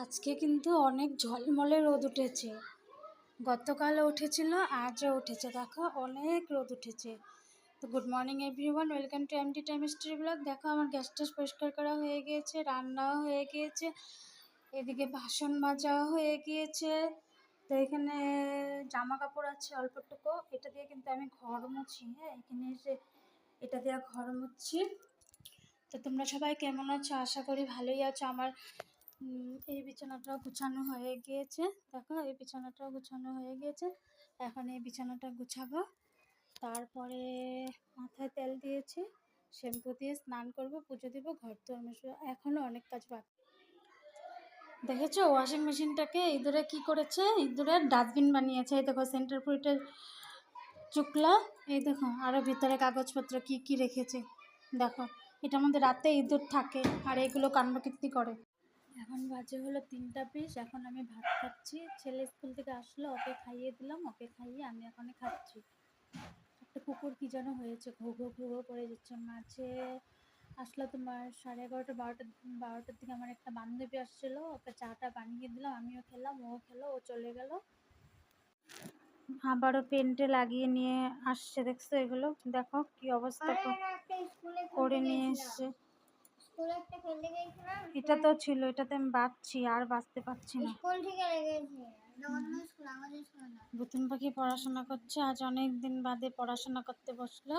আজকে কিন্তু অনেক ঝলমলে রোদ উঠেছে। গতকালও উঠেছিল, আজও উঠেছে। দেখো অনেক রোদ উঠেছে। তো good morning everyone, welcome to MT time story blog. দেখো আমার গ্যাস ট্যাস পরিষ্কার করা হয়ে গিয়েছে, রান্নাও হয়ে গিয়েছে, এদিকে বাসন মাজাও হয়ে গিয়েছে। তো এখানে জামা কাপড় আছে অল্পটুকু, এটা দিয়ে কিন্তু আমি ঘর মুছি। হ্যাঁ, এখানে এসে এটা দিয়ে ঘর মুছছি। তো তোমরা সবাই কেমন আছো? আশা করি ভালোই আছো। আমার এই বিছানাটাও গুছানো হয়ে গিয়েছে। দেখো এই বিছানাটাও গুছানো হয়ে গিয়েছে। এখন এই বিছানাটা গুছাবো, তারপরে মাথায় তেল দিয়েছি, শ্যাম্পু দিয়ে স্নান করব, পুজো দিব, ঘর তো এখনও অনেক কাজ বাকি। দেখেছো ওয়াশিং মেশিনটাকে ইঁদুরে কি করেছে? ইঁদুরের ডাস্টবিন বানিয়েছে। এই দেখো সেন্টার ফ্রুটের চুকলা, এই দেখো আরও ভিতরে কাগজপত্র কি কি রেখেছে। দেখো এটার মধ্যে রাতে ইঁদুর থাকে আর এগুলো কাণ্ডকীর্তি করে। এখন বাজে হলো 3:20। এখন আমি ভাত খাচ্ছি। ছেলে স্কুল থেকে আসলো, ওকে খাইয়ে দিলাম, ওকে খাইয়ে আমি এখন খাচ্ছি। একটা কুকুর কি যেন হয়েছে, ঘুঘো ঘুঘো করে যাচ্ছে। মাঝে আসলো তোমার 11:30 12টার দিকে আমার একটা বান্ধবী আসছিলো, ওকে চাটা বানিয়ে দিলাম, আমিও খেলাম, ও খেলো, ও চলে গেল। আবারও পেন্টে লাগিয়ে নিয়ে আসছে, দেখছো এগুলো? দেখো কি অবস্থা করে নিয়ে এসছে। এটা তো ছিল, এটাতে আমি বাঁচছি, আর বাঁচতে পারছি না। বুতুন পাখি পড়াশোনা করছে, আজ অনেক দিন বাদে পড়াশোনা করতে বসলো।